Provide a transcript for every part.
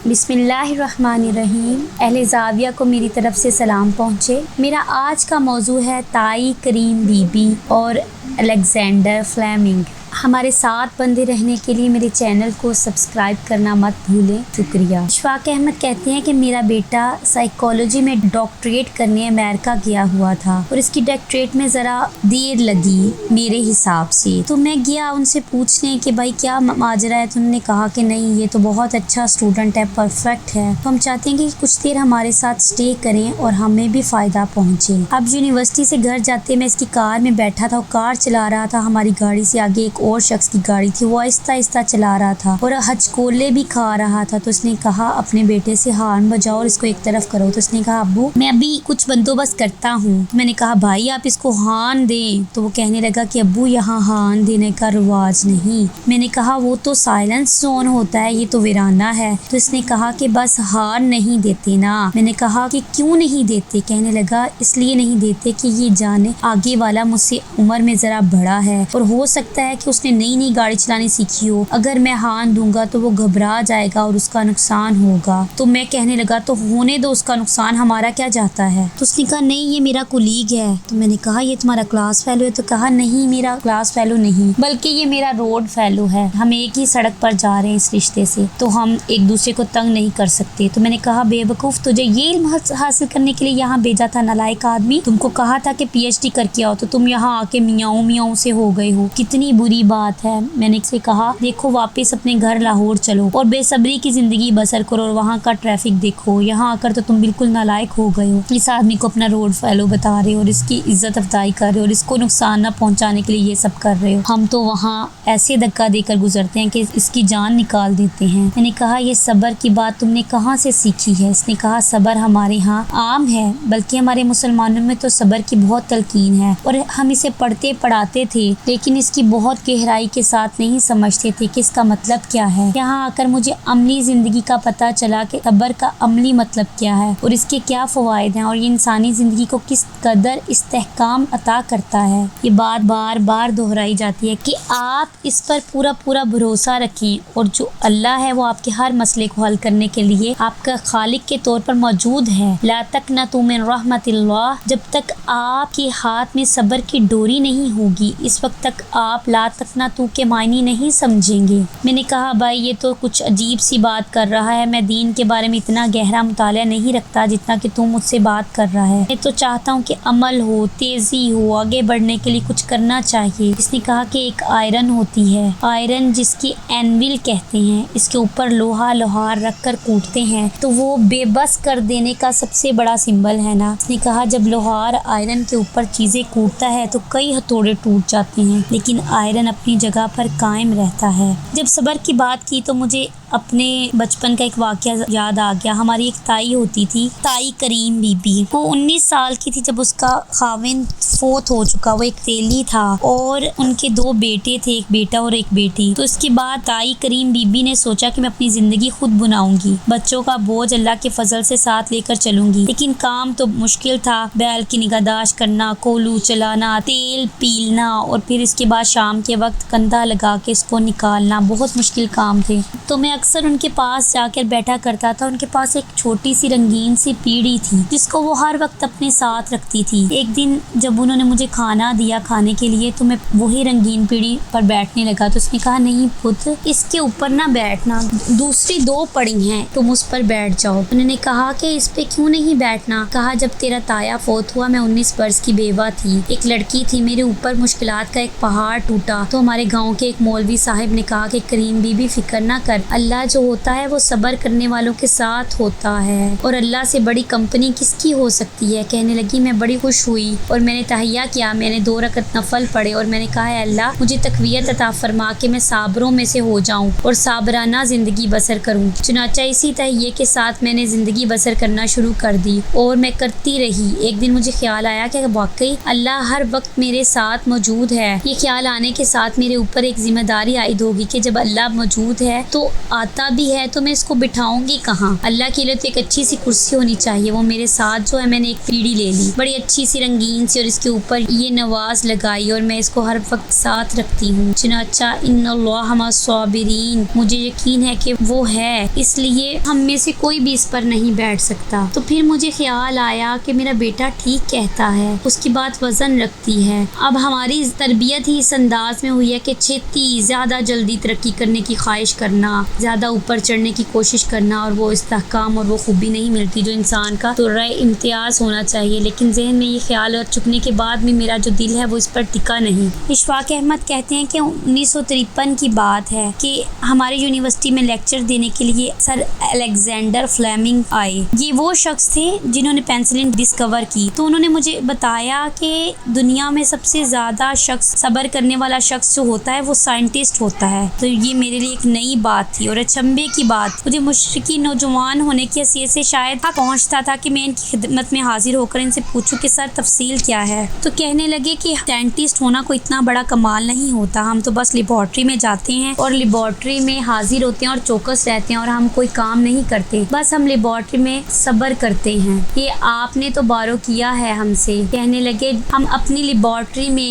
बिस्मिल्लाहिर्रहमानिर्रहीम। अहले ज़ाविया को मेरी तरफ से सलाम पहुँचे। मेरा आज का मौजू है ताई करीम बीबी और अलेक्जेंडर फ्लेमिंग। हमारे साथ बंदे रहने के लिए मेरे चैनल को सब्सक्राइब करना मत भूलें, शुक्रिया। इशफाक अहमद कहते हैं कि मेरा बेटा साइकोलॉजी में डॉक्टरेट करने अमेरिका गया हुआ था और इसकी डॉक्टरेट में ज़रा देर लगी मेरे हिसाब से। तो मैं गया उनसे पूछने कि भाई क्या माजरा है। तो उन्होंने कहा कि नहीं, ये तो बहुत अच्छा स्टूडेंट है, परफेक्ट है, तो हम चाहते हैं कि कुछ देर हमारे साथ स्टे करें और हमें भी फ़ायदा पहुँचे। अब यूनिवर्सिटी से घर जाते मैं इसकी कार में बैठा था, कार चला रहा था। हमारी गाड़ी से आगे एक और शख्स की गाड़ी थी, वो आहिस्ता आहिस्ता चला रहा था और हचकोले भी खा रहा था। तो उसने कहा अपने बेटे से हार्न बजाओ और इसको एक तरफ करो। तो उसने कहा अब्बू मैं अभी कुछ बंदोबस्त करता हूँ। मैंने कहा भाई आप इसको हार्न दें। तो वो कहने लगा कि अब्बू यहाँ हार्न देने का रिवाज नहीं। मैंने कहा वो तो साइलेंस जोन होता है, ये तो वीराना है। तो इसने कहा कि बस हार्न नहीं देते ना। मैंने कहा कि क्यों नहीं देते। कहने लगा इसलिए नहीं देते कि ये जाने आगे वाला मुझसे उम्र में जरा बड़ा है और हो सकता है कि उसने नई नई गाड़ी चलानी सीखी हो। अगर मैं हार्न दूंगा तो वो घबरा जाएगा और उसका नुकसान होगा। तो मैं कहने लगा तो होने दो उसका नुकसान, हमारा क्या जाता है। तो उसने कहा नहीं ये मेरा कुलीग है। तो मैंने कहा ये तुम्हारा क्लास फेलो है। तो कहा नहीं मेरा क्लास फेलो नहीं, बल्कि ये मेरा रोड फेलो है। हम एक ही सड़क पर जा रहे हैं इस रिश्ते से, तो हम एक दूसरे को तंग नहीं कर सकते। तो मैंने कहा बेवकूफ, तुझे ये इल्म हासिल करने के लिए यहाँ भेजा था नालायक आदमी। तुमको कहा था कि PhD करके आओ, तो तुम यहाँ आके मियाऊं मियाऊं से हो गए हो, कितनी बुरी बात है। मैंने इससे कहा देखो वापस अपने घर लाहौर चलो और बेसब्री की जिंदगी बसर करो और वहाँ का ट्रैफिक देखो। यहाँ आकर तो तुम बिल्कुल नालायक हो गए हो। इस आदमी को अपना रोड फेलो बता रहे हो और इसकी इज्जत अफजाई कर रहे हो और इसको नुकसान न पहुँचाने के लिए ये सब कर रहे हो। हम तो वहाँ ऐसे धक्का देकर गुजरते हैं कि इसकी जान निकाल देते हैं। मैंने कहा ये सब्र की बात तुमने कहाँ से सीखी है। इसने कहा सब्र हमारे यहाँ आम है, बल्कि हमारे मुसलमानों में तो सब्र की बहुत तलकीन है और हम इसे पढ़ते पढ़ाते थे, लेकिन इसकी बहुत गहराई के साथ नहीं समझते थे कि इसका मतलब क्या है। यहाँ आकर मुझे अमली जिंदगी का पता चला कि सब्र का अमली मतलब क्या है और इसके क्या फ़वाइद हैं और ये इंसानी जिंदगी को किस कदर इस्तेहकाम अता करता है। ये बात बार बार दोहराई जाती है कि आप इस पर पूरा पूरा भरोसा रखें और जो अल्लाह है वो आपके हर मसले को हल करने के लिए आपका खालिक के तौर पर मौजूद है। ला तक़नतू मिन रहमतिल्लाह, जब तक आपके हाथ में सब्र की डोरी नहीं होगी इस वक्त तक आप ला तक़नतू के मायने नहीं समझेंगे। मैंने कहा भाई ये तो कुछ अजीब सी बात कर रहा है, मैं दीन के बारे में इतना गहरा मुताला नहीं रखता जितना कि तू मुझसे बात कर रहा है। मैं तो चाहता हूँ कि अमल हो, तेजी हो, आगे बढ़ने के लिए कुछ करना चाहिए। इसने कहा कि एक आयरन होती है, आयरन जिसकी एनविल कहते हैं, इसके ऊपर लोहा लोहार रख कर कूटते हैं तो वो बेबस कर देने का सबसे बड़ा सिंबल है ना। इसने कहा जब लोहार आयरन के ऊपर चीजें कूटता है तो कई हथौड़े टूट जाते हैं, लेकिन आयरन अपनी जगह पर कायम रहता है। जब सब्र की बात की तो मुझे अपने बचपन का एक वाक़या याद आ गया। हमारी एक ताई होती थी, ताई करीम बीबी। वो 19 साल की थी जब उसका खाविंद फोत हो चुका। वो एक तेली था और उनके 2 बेटे थे, एक बेटा और एक बेटी। तो इसके बाद ताई करीम बीबी ने सोचा कि मैं अपनी ज़िंदगी खुद बनाऊंगी, बच्चों का बोझ अल्लाह के फजल से साथ लेकर चलूंगी। लेकिन काम तो मुश्किल था, बैल की निगहदाश्त करना, कोलू चलाना, तेल पीलना और फिर इसके बाद शाम के वक्त कंधा लगा के इसको निकालना, बहुत मुश्किल काम थे। तो मैं अक्सर उनके पास जाकर बैठा करता था। उनके पास एक छोटी सी रंगीन सी पीढ़ी थी जिसको वो हर वक्त अपने साथ रखती थी। एक दिन जब उन्होंने मुझे खाना दिया खाने के लिए तो मैं वही रंगीन पीढ़ी पर बैठने लगा। तो उसने कहा नहीं पुत्र, इसके ऊपर ना बैठना, दूसरी 2 पड़ी हैं, तुम उस पर बैठ जाओ। उन्होंने कहा कि इस पे क्यों नहीं बैठना। कहा जब तेरा ताया फोत हुआ मैं 19 वर्ष की बेवा थी, एक लड़की थी, मेरे ऊपर मुश्किलात का एक पहाड़ टूटा। तो हमारे गाँव के एक मौलवी साहब ने कहा कि करीम बीबी फिक्र ना कर, अल्लाह जो होता है वो सब्र करने वालों के साथ होता है और अल्लाह से बड़ी कंपनी किसकी हो सकती है। कहने लगी मैं बड़ी खुश हुई और मैंने तहैया किया, मैंने 2 रकत नफल पढ़े और मैंने कहा है अल्लाह मुझे तकवीयत अता फरमा के मैं साबरों में से हो जाऊं और साबराना जिंदगी बसर करूं। चुनाचा इसी तहैये के साथ मैंने जिंदगी बसर करना शुरू कर दी और मैं करती रही। एक दिन मुझे ख्याल आया कि वाकई अल्लाह हर वक्त मेरे साथ मौजूद है। ये ख्याल आने के साथ मेरे ऊपर एक जिम्मेदारी आयद होगी कि जब अल्लाह मौजूद है तो آتا بھی ہے تو میں اس کو بٹھاؤں گی کہاں؟ اللہ کے لیے تو ایک اچھی سی کرسی ہونی چاہیے. وہ میرے ساتھ جو ہے میں نے ایک پیڑھی لے لی, بڑی اچھی سی رنگین سی, اور اس کے اوپر یہ نواز لگائی, اور میں اس کو ہر وقت ساتھ رکھتی ہوں. چنانچہ ان اللہ مع الصابرین, مجھے یقین ہے کہ وہ ہے, اس لیے ہم میں سے کوئی بھی اس پر نہیں بیٹھ سکتا. تو پھر مجھے خیال آیا کہ میرا بیٹا ٹھیک کہتا ہے, اس کی بات وزن رکھتی ہے. اب ہماری تربیت ہی اس انداز میں ہوئی ہے کہ چھتی زیادہ جلدی ترقی کرنے کی خواہش کرنا, زیادہ اوپر چڑھنے کی کوشش کرنا, اور وہ استحکام اور وہ خوبی نہیں ملتی جو انسان کا تو رائے امتیاز ہونا چاہیے. لیکن ذہن میں یہ خیال اور چکنے کے بعد بھی میرا جو دل ہے وہ اس پر ٹکا نہیں. اشفاق احمد کہتے ہیں کہ 1953 کی بات ہے کہ ہمارے یونیورسٹی میں لیکچر دینے کے لیے سر الیگزینڈر فلیمنگ آئے. یہ وہ شخص تھے جنہوں نے پینسلن ڈسکور کی. تو انہوں نے مجھے بتایا کہ دنیا میں سب سے زیادہ شخص صبر کرنے والا شخص جو ہوتا ہے وہ سائنٹسٹ ہوتا ہے. تو یہ میرے لیے ایک نئی بات تھی اور اچنبے کی بات. مجھے مشرقی نوجوان ہونے کی حیثیت سے شاید پہنچتا تھا کہ میں ان کی خدمت میں حاضر ہو کر ان سے پوچھوں کہ سر تفصیل کیا ہے. تو کہنے لگے کہ سائنٹسٹ ہونا کوئی اتنا بڑا کمال نہیں ہوتا, ہم تو بس لیبارٹری میں جاتے ہیں اور لیبارٹری میں حاضر ہوتے ہیں اور چوکس رہتے ہیں اور ہم کوئی کام نہیں کرتے, بس ہم لیبارٹری میں صبر کرتے ہیں. یہ آپ نے تو بارو کیا ہے ہم سے. کہنے لگے ہم اپنی لیبارٹری میں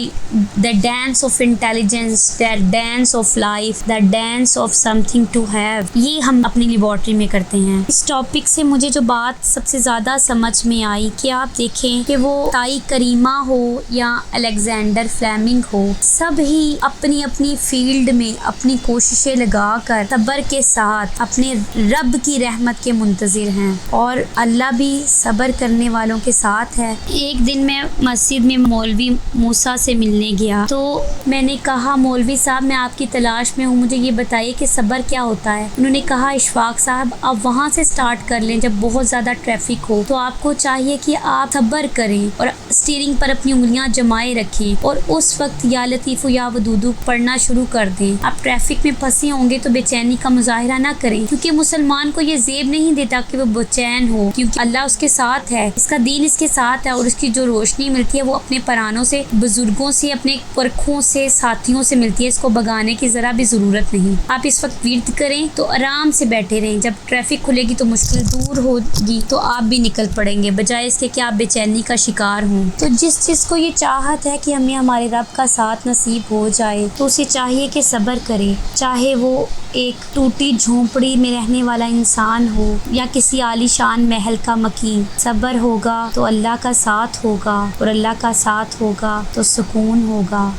the dance of intelligence, the dance of life, the dance of something to have, یہ ہم اپنی لیبارٹری میں کرتے ہیں. اس ٹاپک سے مجھے جو بات سب سے زیادہ سمجھ میں آئی کہ آپ دیکھیں کہ وہ تائی کریمہ ہو یا الیگزینڈر فلیمنگ ہو, سب ہی اپنی اپنی فیلڈ میں اپنی کوششیں لگا کر صبر کے ساتھ اپنے رب کی رحمت کے منتظر ہیں, اور اللہ بھی صبر کرنے والوں کے ساتھ ہے. ایک دن میں مسجد میں مولوی موسیٰ سے ملنے گیا تو میں نے کہا مولوی صاحب میں آپ کی تلاش میں ہوں, مجھے یہ بتائیے کہ صبر کیا ہوتا ہے. انہوں نے کہا اشفاق صاحب آپ وہاں سے سٹارٹ کر لیں جب بہت زیادہ ٹریفک ہو, تو آپ کو چاہیے کہ آپ صبر کریں اور اسٹیئرنگ پر اپنی انگلیاں جمائے رکھیں اور اس وقت یا لطیف یا ودود پڑھنا شروع کر دیں. آپ ٹریفک میں پھنسے ہوں گے تو بے چینی کا مظاہرہ نہ کریں, کیونکہ مسلمان کو یہ زیب نہیں دیتا کہ وہ بے چین ہو, کیونکہ اللہ اس کے ساتھ ہے, اس کا دین اس کے ساتھ ہے, اور اس کی جو روشنی ملتی ہے وہ اپنے پرانوں سے, بزرگوں سے, اپنے پرکھوں سے, ساتھیوں سے ملتی ہے. اس کو بگانے کی ذرا بھی ضرورت نہیں. آپ اس وقت ورد کریں تو آرام سے بیٹھے رہیں, جب ٹریفک کھلے گی تو مشکل دور ہوگی تو آپ بھی نکل پڑیں گے, بجائے اس کے کہ آپ بے چینی کا شکار ہوں. تو جس کو یہ چاہت ہے کہ ہمیں ہمارے رب کا ساتھ نصیب ہو جائے تو اسے چاہیے کہ صبر کرے, چاہے وہ ایک ٹوٹی جھونپڑی میں رہنے والا انسان ہو یا کسی عالی شان محل کا مکین. صبر ہوگا تو اللہ کا ساتھ ہوگا, اور اللہ کا ساتھ ہوگا تو سکون ہوگا.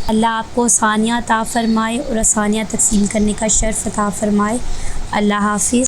اللہ آپ کو آسانیاں عطا فرمائے اور آسانیاں تقسیم کرنے کا شرف عطا فرمائے. اللہ حافظ.